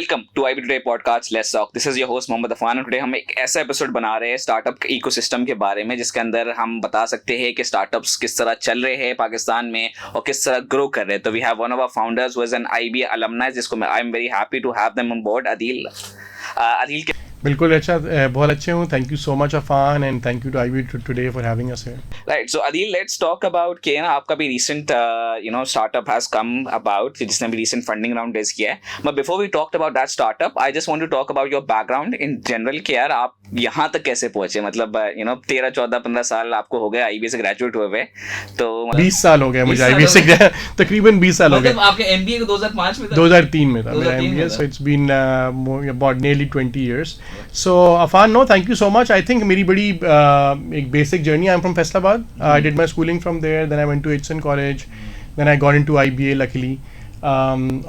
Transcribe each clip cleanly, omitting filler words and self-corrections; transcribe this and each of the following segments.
Welcome to IB today podcast let's talk. This is your host Mohammad Afan और today हम एक ऐसा एपिसोड बना रहे हैं स्टार्टअप इकोसिस्टम के बारे में जिसके अंदर हम बता सकते हैं कि स्टार्टअप्स किस तरह चल रहे हैं पाकिस्तान में और किस तरह ग्रो कर रहे हैं। तो we have one of our founders who is an IB alumni जिसको I am very happy to have them on board. Adeel के बिल्कुल अच्छा, बहुत अच्छे हूँ। Thank you so much Afan and thank you to IB today for having us here. Right, so Adeel let's talk about कियाना। आपका भी recent startup has come about जिसने भी रिसेंट फंडिंग राउंड रेज किया है। But before we talk about that startup I just want to talk about your background in general कि यार आप यहाँ तक कैसे पहुंचे। मतलब 13 14 15 साल आपको हो गए IB से ग्रेजुएट हुए हुए, तो 20 साल हो गए मुझे IB से तकरीबन 20 साल हो गए। आपके MBA को 2005 में था? 2003 में था मेरा MBA, so it's been about nearly 20 years. So Afan, no, thank you so much. I think मेरी बड़ी एक basic journey. I'm from Faisalabad. I did my schooling from there. Then I went to HSN College. Then I got into IBA luckily.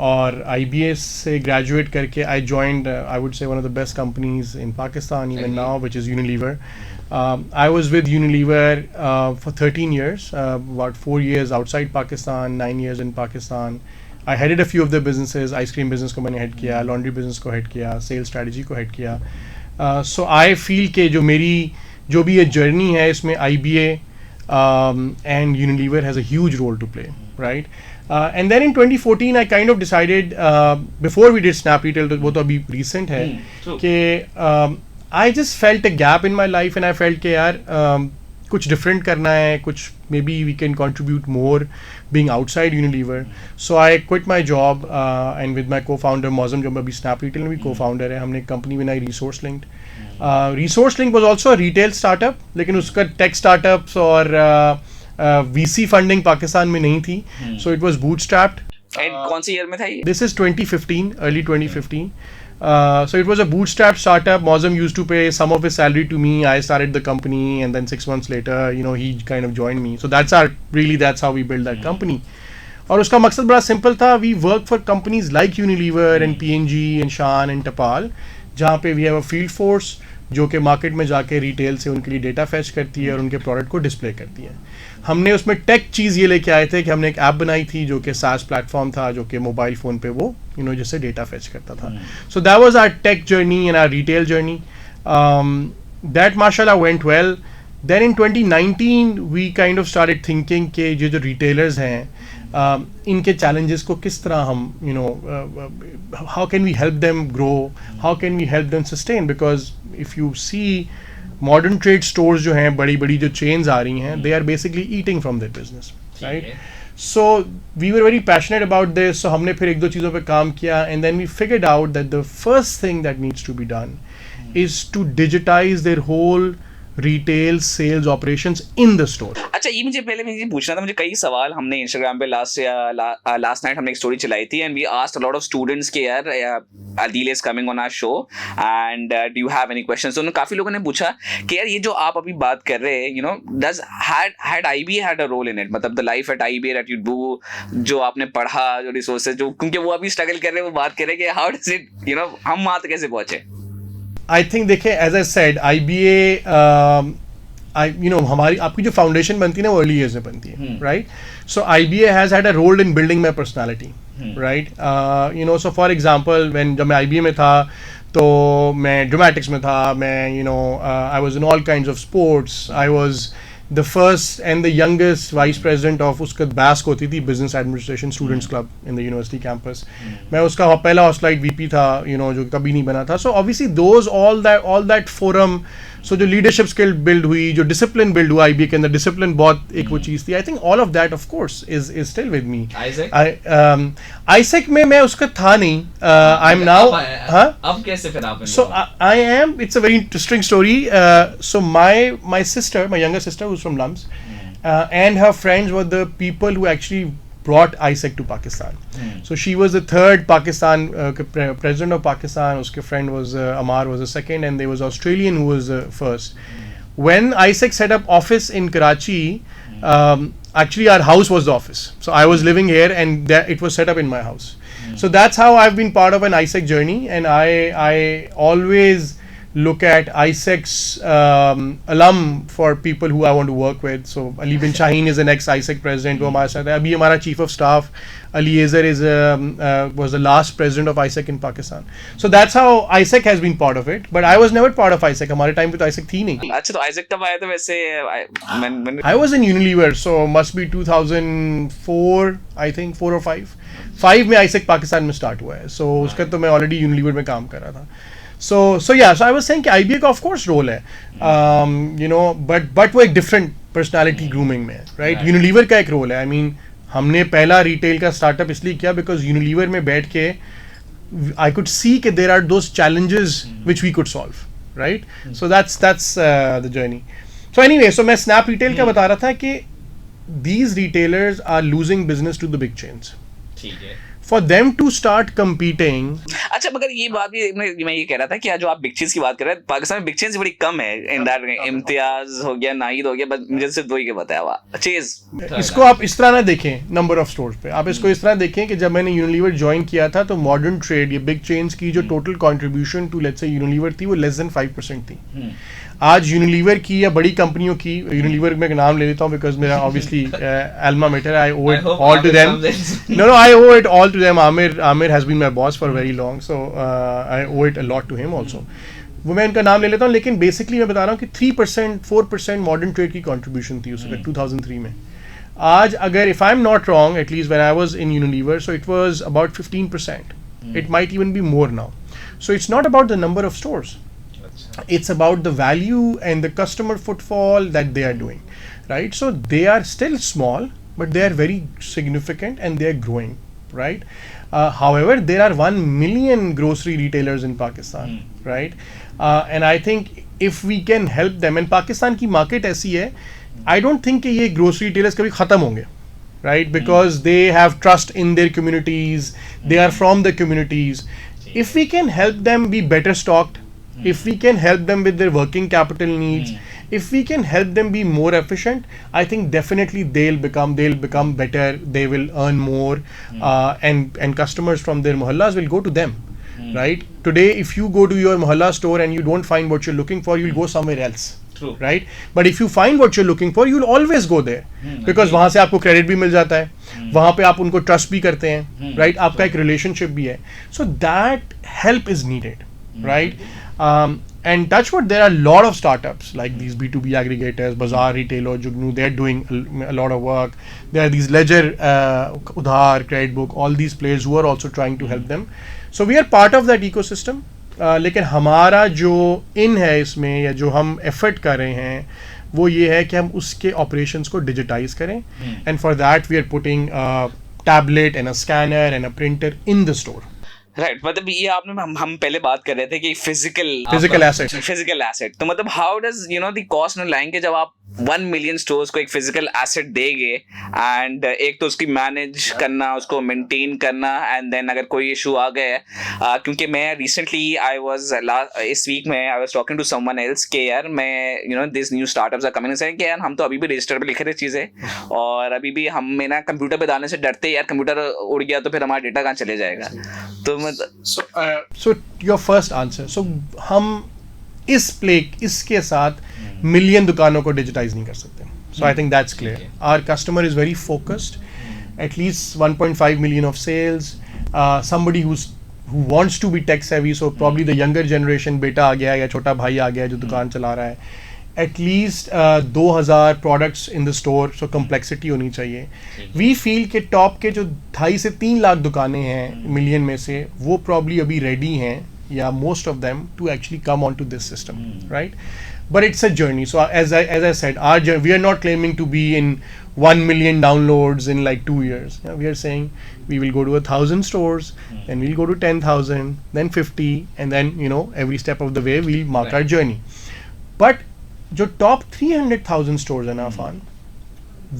और IBA से graduate करके I joined I would say one of the best companies in Pakistan even now, which is Unilever. I was with Unilever for 13 years, about 4 years outside Pakistan, 9 years in Pakistan. I headed a few of their businesses. Ice cream business को मैंने head किया, laundry business को head किया, sales strategy को head किया. So I feel कि जो भी ये journey है इसमें IBA and Unilever has a huge role to play, right? And then in 2014 I kind of decided before we did SnappRetail, तो वो तो अभी recent है कि I just felt a gap in my life and I felt कि यार कुछ different करना है, कुछ maybe we can contribute more being outside Unilever. So I quit my job and with my co-founder Mozam, जो अभी SnappRetail में भी co-founder है, हमने एक company बनाई Resource Linked. Resource Linked was also a retail startup, लेकिन उसका tech startups और VC funding पाकिस्तान में नहीं थी, so it was bootstrapped. And कौन सी ईयर में था ये? This is 2015, early 2015. So it was a bootstrap startup. Mozam used to pay some of his salary to me. I started the company, and then 6 months later, he kind of joined me. So that's how we built that company. और उसका मकसद बड़ा simple था. We work for companies like Unilever and P&G and Shan and Tapal, जहाँ पे we have a field force जो कि market में जाके रिटेल से उनके लिए डेटा फैच करती है और उनके प्रोडक्ट को डिस्प्ले करती है. हमने उसमें टेक चीज़ ये लेके आए थे कि हमने एक ऐप बनाई थी जो कि SaaS प्लेटफॉर्म था जो कि मोबाइल फ़ोन पे वो जिससे डेटा फैच करता था. So that was our tech journey and our retail journey. That माशाल्लाह went well. Then in 2019 we kind of started thinking कि ये जो रिटेलर्स हैं इनके challenges को किस तरह हम how can we help them grow, how can we help them sustain, because if you see modern trade stores जो हैं बड़ी जो chains आ रही हैं, they are basically eating from their business, right? So we were very passionate about this. So हमने फिर एक दो चीज़ों पे काम किया and then we figured out that the first thing that needs to be done is to digitize their whole retail sales operations in the store. अच्छा, ये मुझे पूछना था. मुझे कई सवाल हमने Instagram पे लास्ट नाइट हमने एक स्टोरी चलाई थी and we asked a lot of students के यार Adeel is coming on our show and do you have any questions. तो काफी लोगों ने पूछा कि यार ये जो आप अभी बात कर रहे हैं does had IB had a role in it, मतलब the life at IB that you do, जो आपने पढ़ा, जो रिसोर्सेज जो, क्योंकि वो अभी स्ट्रगल कर रहे हैं, वो बात कर रहे हैं कि how does it हम वहाँ तक कैसे पहुंचे. I think देखिए as I said IBA हमारी आपकी जो फाउंडेशन बनती है ना वो अर्ली ईयर्स में बनती है, right. So IBA has had a role in building my personality, right. So for example जब मैं IBA में था तो मैं ड्रामेटिक्स में था, मैं I was in all kinds of sports. I was the first and the youngest vice president of उसका बैस्क होती थी business administration students club in the university campus. मैं उसका पहला हॉस्टलाइट VP था जो कभी नहीं बना था. So obviously those all that forum, so जो लीडरशिप स्किल बिल्ड हुई, जो डिसिप्लिन बिल्ड हुआ IBA के अंदर, डिसिप्लिन बहुत एक वो चीज़ थी. I think all of that of course is still with me. AIESEC में मैं उसका था नहीं. I am now. अब कैसे फिर आप? So I am. It's a very interesting story. So my sister, my younger sister who's from Lums, and her friends were the people who actually brought ISEC to Pakistan. So she was the third Pakistan president of Pakistan. Uske friend was Amar was the second, and there was Australian who was the first. When ISEC set up office in Karachi, actually our house was the office. So I was living here, and it was set up in my house. So that's how I've been part of an ISEC journey, and I always look at ISEC's alum for people who I want to work with. So Ali bin Shaheen is an ex-ISEC president. वो हमारे साथ है. अभी हमारा chief of staff Eliezer was the last president of ISEC in Pakistan. So that's how ISEC has been part of it. But I was never part of ISEC. हमारे time पे तो ISEC थी नहीं. अच्छा, तो आइजैक कब आया था वैसे? I was in Unilever, so must be 2004, I think 4 or 5. 5 में ISEC पाकिस्तान में स्टार्ट हुआ है. So उसका तो मैं ऑलरेडी यूनिलीवर में काम कर रहा था. So yeah, so I was saying कि IBA का of course रोल है, you know, but वो एक different personality grooming में है, right? Unilever का एक रोल है. I mean हमने पहला रिटेल का स्टार्टअप इसलिए किया बिकॉज यूनिलीवर में बैठ के आई कुड सी कि there are those challenges which we could solve, right? So that's the journey. So anyway, so मैं स्नैप रिटेल का बता रहा था कि these retailers are losing business to the big chains. ठीक है. For them to start competing. अच्छा, मगर ये बात भी मैं ये कह रहा था कि जो आप बिग चेन्स की बात कर रहे हैं, पाकिस्तान में बिग चेन्स बड़ी कम है. इन दैट इम्तियाज हो गया, नाहिद हो गया, बस मुझे सिर्फ दो ही के बताया हुआ चेज. इसको आप इस तरह ना देखें नंबर ऑफ स्टोर्स पे, आप इसको इस तरह देखें कि जब मैंने यूनिलीवर ज्वाइन किया था तो मॉडर्न ट्रेड, ये बिग चेन्स की जो total contribution to let's say Unilever थी वो लेस देन 5% थी. आज यूनिलीवर की या बड़ी कंपनियों की, यूनिलीवर में नाम ले लेता हूँ बिकॉज मेरा obviously alma mater, I owe it all to them. No, I owe it all to them. Aamir has been my boss for very long, so I owe it a lot to him also. वो मैं इनका नाम ले लेता हूँ, लेकिन basically मैं बता रहा हूँ कि 3% 4% मॉडर्न ट्रेड की कंट्रीब्यूशन थी उस वक्त 2003 में. आज अगर if I am not wrong, at least when I was in Unilever, so it was about 15%. It might even be more now. So it's not about the number of stores. It's about the value and the customer footfall that they are doing, right? So they are still small, but they are very significant and they are growing, right? However, there are 1 million grocery retailers in Pakistan, right? And I think if we can help them, and Pakistan की market ऐसी है, I don't think कि ये grocery retailers कभी ख़त्म होंगे, right? Because they have trust in their communities, they are from the communities. If we can help them be better stocked, if we can help them with their working capital needs, if we can help them be more efficient, I think definitely they'll become better, they will earn more, and customers from their mohallas will go to them, right? Today if you go to your mohalla store and you don't find what you're looking for, you'll go somewhere else. True. Right? But if you find what you're looking for, you'll always go there, because वहाँ से आपको credit भी मिल जाता है, वहाँ पे आप उनको ट्रस्ट भी करते हैं, right? आपका एक रिलेशनशिप भी है. So that help is needed, right? And touch wood, there are a lot of startups like these B2B aggregators, Bazaar, Retailer, Jugnu. They are doing a lot of work. There are these Ledger, Udhar, Creditbook, all these players who are also trying to help them. So we are part of that ecosystem. लेकिन हमारा जो इन है इसमें, या जो हम effort कर रहे हैं, वो ये है कि हम उसके ऑपरेशंस को डिजिटाइज करें. And for that we are putting tablet and a scanner and a printer in the store. Right, मतलब ये आपने हम पहले बात कर रहे थे कि फिजिकल एसेट. तो मतलब how does you know the cost on line के जब आप 1 मिलियन स्टोर्स को एक फिजिकल एसेट देंगे, एंड एक तो उसकी मैनेज करना, उसको मेंटेन करना, एंड देन अगर कोई इशू आ गया है, क्योंकि मैं रिसेंटली इस वीक में I was talking to someone else के यार मैं you know this new startups are coming से कि यार हम तो अभी भी रजिस्टर पे लिखे थे चीज़ें, और अभी भी हम ना कंप्यूटर पे डालने से डरते यार, कंप्यूटर उड़ गया तो फिर हमारा डेटा कहाँ चले जाएगा. तो So your first answer. So हम इसके साथ मिलियन दुकानों को डिजिटाइज नहीं कर सकते. So I think that's clear. Our customer is very focused. At least 1.5 million of sales. Somebody who wants to be tech savvy. So probably the younger generation, बेटा आ गया या छोटा भाई आ गया जो दुकान चला रहा है. At least 2000 products in the store. So complexity होनी चाहिए. We feel कि टॉप के जो 2.5 से 3 लाख दुकानें हैं मिलियन में से, वो probably अभी ready हैं, या most of them, to actually come onto this system, right? But it's a journey. So as I said, we are not claiming to be in 1 million downloads in like 2 years. Yeah, we are saying we will go to 1,000 stores, then we'll go to 10,000, then 50, and then you know every step of the way we'll mark our journey. But जो top 300,000 stores है ना अफान,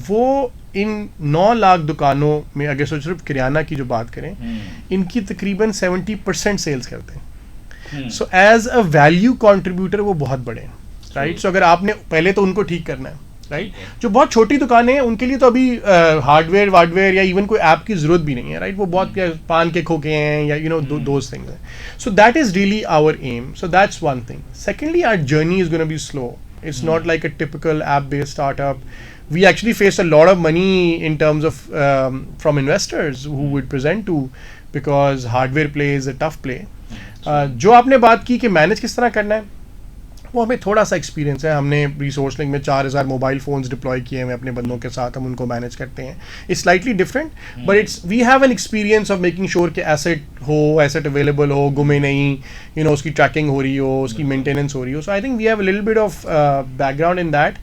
वो इन 9 लाख दुकानों में अगर सिर्फ किरियाना की जो बात करें, इनकी तकरीबन 70% सेल्स करते हैं. So as a value contributor वो बहुत बड़े हैं, राइट? सो अगर आपने पहले तो उनको ठीक करना है, राइट जो बहुत छोटी दुकानें हैं उनके लिए तो अभी हार्डवेयर या इवन कोई ऐप की जरूरत भी नहीं है, राइट वो बहुत पान के खोखे हैं या दोज थिंग्स हैं. So that is really our aim. So that's one thing. Secondly our journey is gonna be slow. It's not like a typical app-based startup. We actually faced a lot of money in terms of from investors who would present to, because hardware play is a tough play. जो आपने बात की कि manage किस तरह करना है, वो हमें थोड़ा सा एक्सपीरियंस है. हमने रिसोर्स लिंक में 4000 मोबाइल फ़ोन्स डिप्लॉय किए हैं अपने बंदों के साथ, हम उनको मैनेज करते हैं. It's slightly different but it's we have an experience of making sure कि एसेट अवेलेबल हो, गुमे नहीं, उसकी ट्रैकिंग हो रही हो, उसकी मेंटेनेंस हो रही हो. So I think we have a little bit of background in that.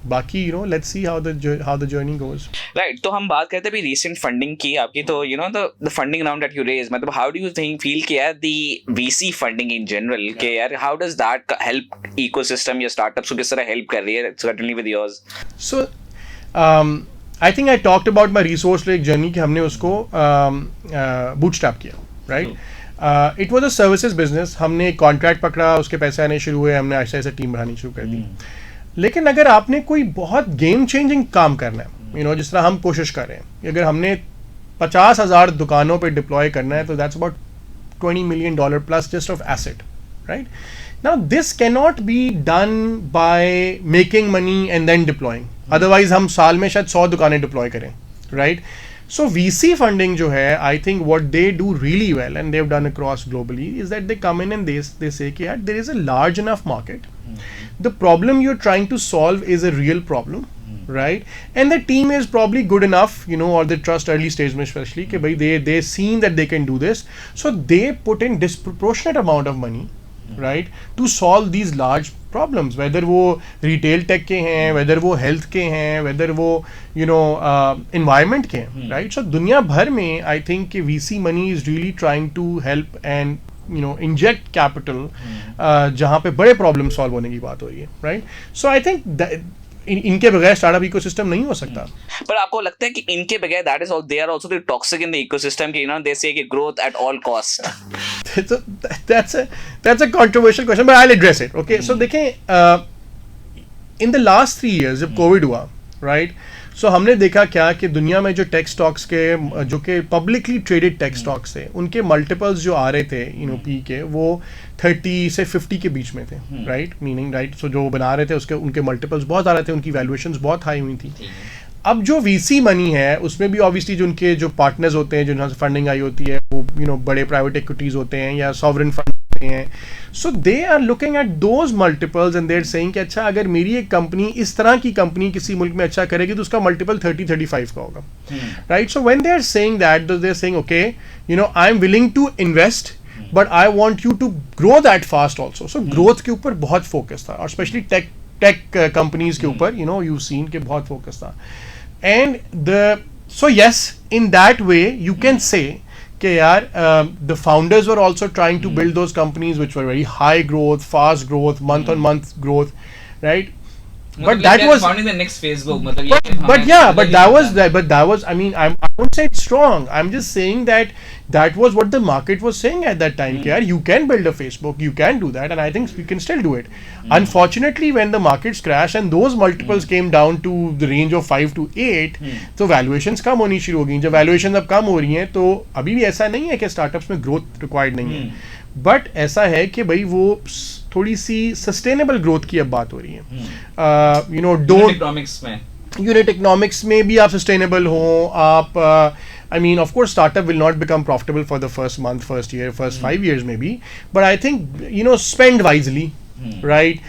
बाकी let's see how the journey goes. Right. तो हम बात करते हैं अभी रीसेंट फंडिंग की आपकी. तो the funding round that you raise, मतलब हाउ डू यू फील कि यार the VC funding in general के यार how does that help ecosystem या स्टार्टअप्स को किस तरह हेल्प कर रही है certainly with yours? So I think I talked about my resource lake journey कि हमने उसको बूटस्ट्रैप किया, right. It was a services business. हमने एक कॉन्ट्रैक्ट पकड़ा, उसके पैसे आने शुरू हुए, हमने ऐसे ऐसे टीम बढ़ानी शुरू कर दी. लेकिन अगर आपने कोई बहुत गेम चेंजिंग काम करना है, जिस तरह हम कोशिश कर रहे हैं, अगर हमने 50,000 दुकानों पे डिप्लॉय करना है, तो that's about $20 million plus just of asset, right? Now this cannot be done by making money and then deploying. Otherwise हम साल में शायद 100 दुकानें डिप्लॉय करें, right? So VC funding जो है, I think what they do really well and they've done across globally is that they come in and they say कि यार there is a large enough market. The problem you're trying to solve is a real problem, right? And the team is probably good enough, or they trust early stage में especially कि भाई they seen that they can do this, so they put in disproportionate amount of money, right, to solve these large problems, whether वो retail tech के हैं, whether वो health के हैं, whether वो environment के हैं, right? So दुनिया भर में I think कि VC money is really trying to help and inject capital जहाँ पे बड़े प्रॉब्लम सॉल्व होने की बात हो रही है, राइट. सो आई थिंक इनके बगैर स्टार्टअप इकोसिस्टम नहीं हो सकता. पर आपको लगता है कि इनके बगैर that is they are also the toxic in the ecosystem कि दे से कि growth at all cost? that's a controversial question but I'll address it. Okay, so देखें in the last 3 years जब कोविड हुआ, right, सो हमने देखा क्या कि दुनिया में जो टेक स्टॉक्स के जो कि पब्लिकली ट्रेडेड टेक स्टॉक्स थे, उनके मल्टीपल्स जो आ रहे थे पी के, वो 30 से 50 के बीच में थे, राइट, मीनिंग राइट. सो जो बना रहे थे उसके उनके मल्टीपल्स बहुत आ रहे थे, उनकी वैल्यूएशंस बहुत हाई हुई थी. अब जो वीसी मनी है उसमें भी ऑब्वियसली जो उनके जो पार्टनर्स होते हैं, जिनसे फंडिंग आई होती है, वो बड़े प्राइवेट इक्विटीज होते हैं या सॉवरेन फंड होते हैं. So they are looking at those multiples and they are saying कि अच्छा अगर मेरी एक कंपनी इस तरह की कंपनी किसी मुल्क में अच्छा करेगी तो उसका मल्टीपल 30-35 का होगा, right. So when they are saying that, they are saying okay I am willing to invest but I want you to grow that fast also. So growth के ऊपर बहुत फोकस था और स्पेशली टेक कंपनीज के ऊपर you seen के बहुत focus था. And so yes, in that way you can say कि यार the founders were also trying to build those companies which were very high growth, fast growth, month on month growth, right? But that was founding the next Facebook. but that was I mean I won't say it's wrong. I'm just saying that was what the market was saying at that time. Yeah, you can build a Facebook, you can do that, and I think we can still do it. Unfortunately, when the markets crashed and those multiples came down to the range of 5 to 8, तो valuations कम होनी शुरू हो गई. जब valuations अब कम हो रही हैं तो अभी भी ऐसा नहीं है कि startups में growth required नहीं है, बट ऐसा है कि भाई वो थोड़ी सी सस्टेनेबल ग्रोथ की अब बात हो रही है. यूनिट इकोनॉमिक्स में भी आप सस्टेनेबल हो. आप I mean, of course, startup will not become profitable for the first month, first year, first 5 years maybe. But I think, spend wisely, right?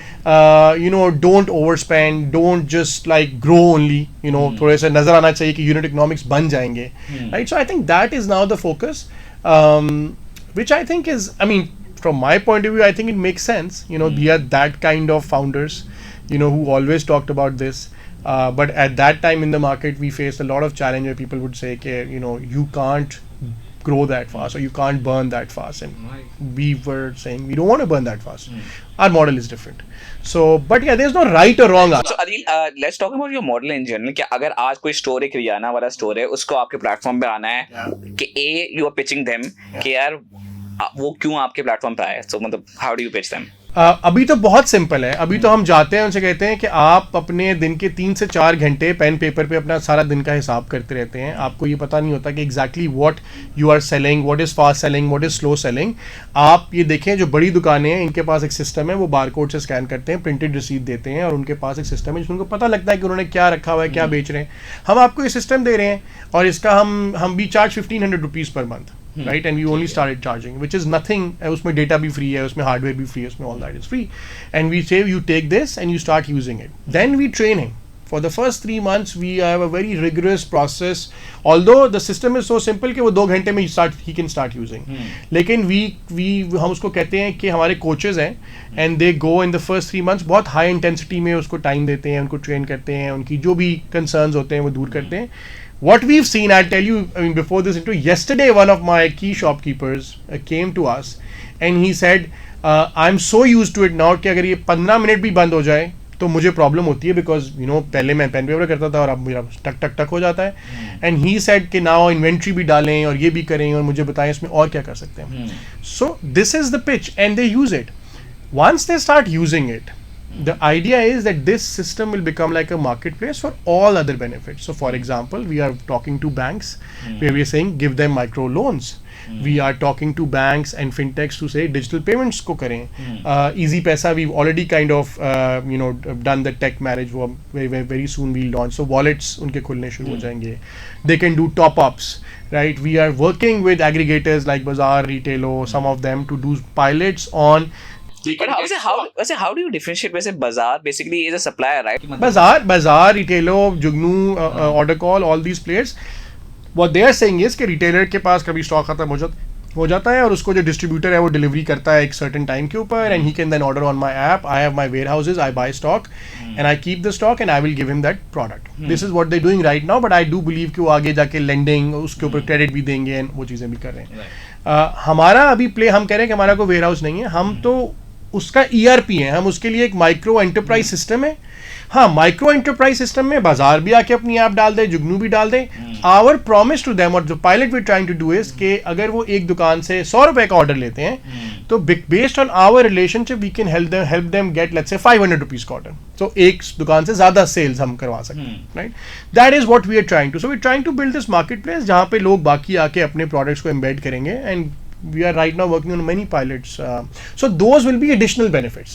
Don't overspend. Don't just like grow only. थोड़े से नजर आना चाहिए कि unit economics बन जाएंगे, right? So I think that is now the focus, which I think is, I mean, from my point of view, I think it makes sense. We are that kind of founders, who always talked about this. But at that time in the market, we faced a lot of challenge where people would say, you can't grow that fast or you can't burn that fast. And we were saying, we don't want to burn that fast. Our model is different. So, but yeah, there's no right or wrong answer. So, Adeel, let's talk about your model in general. कि अगर आज कोई store है, किरियाना वाला store है, उसको आपके platform पे आना है कि you are pitching them कि यार वो क्यों आपके प्लेटफॉर्म पे आए. So, मतलब, how do you pitch them? अभी तो बहुत सिंपल है. अभी तो हम जाते हैं, उनसे कहते हैं कि आप अपने दिन के 3 से 4 घंटे पेन पेपर पे अपना सारा दिन का हिसाब करते रहते हैं. आपको ये पता नहीं होता कि exactly what you are selling, what is fast selling, what is slow selling. आप ये देखें, जो बड़ी दुकानें हैं इनके पास एक सिस्टम है, वो बारकोड से स्कैन करते हैं, प्रिंटेड रसीद देते हैं, और उनके पास एक सिस्टम है जिसमें उनको पता लगता है कि उन्होंने क्या रखा हुआ है, क्या बेच रहे हैं. हम आपको ये सिस्टम दे रहे हैं, और इसका हम भी charge 1500 rupees per month. Right, and we only started charging, which is nothing. उसमें data भी free है, उसमें hardware भी free है, उसमें all that is free. And we say you take this and you start using it. Then we train him. For the first 3 months, we have a very rigorous process. Although the system is so simple कि वो 2 घंटे में he can start using. लेकिन हम उसको कहते हैं कि हमारे coaches हैं, and they go in the first 3 months बहुत high intensity में उसको time देते हैं, उनको train करते हैं, उनकी जो भी concerns होते हैं वो दूर करते हैं. What we've seen, I'll tell you, I mean, before this interview, yesterday one of my key shopkeepers came to us and he said, I'm so used to it now कि अगर ये 15 मिनट भी बंद हो जाए तो मुझे प्रॉब्लम होती है, बिकॉज यू नो पहले मैं पेन पेपर करता था और अब मेरा टक टक टक हो जाता है. एंड ही सेड कि नाउ इन्वेंट्री भी डालें और ये भी करें और मुझे बताएं इसमें और क्या कर सकते हैं. So this is the pitch and they use it. Once they start using it, the idea is that this system will become like a marketplace for all other benefits. So for example, we are talking to banks where we are saying give them micro loans. We are talking to banks and fintechs to say digital payments ko karen. Easy Paisa, we've already kind of done the tech marriage. Very soon we'll launch. So wallets unke khulne shuru ho jayenge. They can do top ups, right? We are working with aggregators like Bazaar, Retailo, some of them to do pilots on. But how do you differentiate? वैसे Bazaar basically is a supplier, right? Bazaar, Retailo, Jugnu, Order Call, all these players. What they are saying is कि retailer के पास कभी stock खत्म हो जाता है और उसको जो डिस्ट्रीब्यूटर है वो डिलीवरी करता है एक सर्टेन टाइम के ऊपर, and he can then order on my app. I have my warehouses, I buy stock and I keep the stock and I will give him that product. This is what they doing right now, but I do believe कि वो आगे जाके lending उसके ऊपर credit भी देंगे and वो चीज़ें भी कर रहे हैं. हमारा अभी प्ले हम कह रहे हैं कि हमारा कोई वेयर हाउस नहीं है, हम तो उसका ERP है, हम उसके लिए एक माइक्रो एंटरप्राइज सिस्टम है. हाँ, माइक्रो एंटरप्राइज सिस्टम में बाजार भी आके अपनी ऐप डाल दे, जुगनू भी डाल दे. आवर प्रॉमिस टू देम और जो pilot we trying to do is कि अगर वो एक दुकान से 100 रुपए का ऑर्डर लेते हैं तो based on our relationship we can help them get let's say 500 rupees का ऑर्डर. तो एक दुकान से ज्यादा सेल्स हम करवा सकते हैं, right? That is what we are trying to. So we trying to build this marketplace जहाँ पे लोग बाकी आके अपने प्रोडक्ट्स को एम्बेड करेंगे, and we are right now working on many pilots. So those will be additional benefits.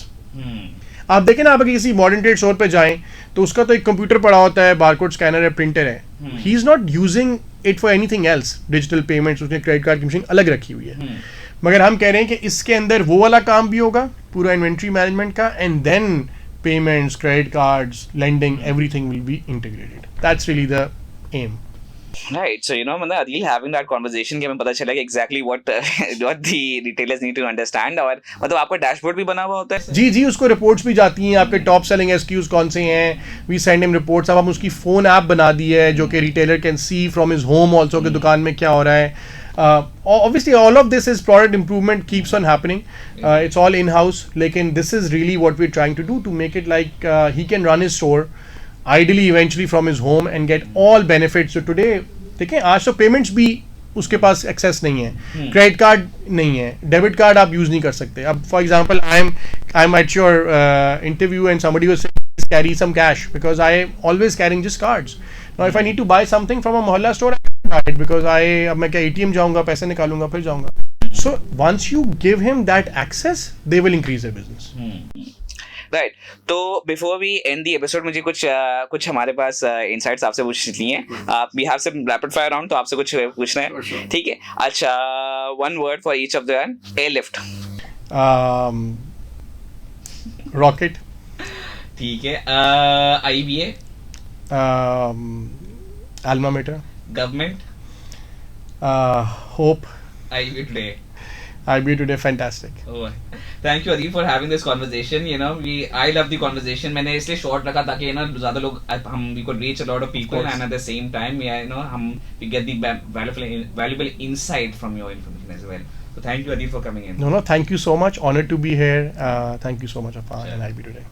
आप देखें ना, आप अगर किसी मॉडर्न ट्रेड स्टोर पे जाएं तो उसका तो एक कंप्यूटर पड़ा होता है, बारकोड स्कैनर है, प्रिंटर है. He is not using it for anything else. Digital payments, उसने क्रेडिट कार्ड की मशीन अलग रखी हुई है. मगर हम कह रहे हैं कि इसके अंदर वो वाला काम भी होगा पूरा इन्वेंट्री मैनेजमेंट का, and then payments, credit cards, lending, everything will be integrated. That's really the aim. Right, so मतलब Adeel having that conversation कि हमें पता चला कि exactly what the retailers need to understand. और मतलब आपका डैशबोर्ड भी बना हुआ होता है? जी, उसको रिपोर्ट्स भी जाती हैं, आपके टॉप सेलिंग SKUs कौन से हैं, वी सेंड हिम रिपोर्ट्स. अब हम उसकी फ़ोन ऐप बना दी है जो कि retailer can see from his home also कि दुकान में क्या हो रहा है. Obviously all of this is product improvement keeps on happening. It's all in-house, लेकिन this is really what we're trying to do to make it like he can run his store ideally eventually from his home and get all benefits. So today देखें, आज तो payments भी उसके पास access नहीं है, credit card नहीं है, debit card आप यूज नहीं कर सकते. अब for example I am at your interview and somebody was saying carry some cash because I always carrying just cards. Now if I need to buy something from a mohalla store, I can buy it because अब मैं क्या ATM जाऊंगा, पैसे निकालूंगा, फिर जाऊंगा. So once you give him that access, they will increase their business. राइट. तो before we end the episode मुझे कुछ हमारे पास इनसाइट्स आपसे पूछनी है. We have some rapid fire round, तो आपसे कुछ पूछना है, ठीक है? अच्छा, one word for each of the airlift. Rocket. ठीक है. IBA. Alma mater. Government. Hope. IBA today. Fantastic. Oh, thank you Adeel for having this conversation. I love the conversation. मैंने इसलिए short रखा ताकि ज़्यादा लोग we could reach a lot of people, and at the same time we get the valuable insight from your information as well. So thank you Adeel for coming in. No, thank you so much. Honored to be here. Thank you so much, Afan, and IB today.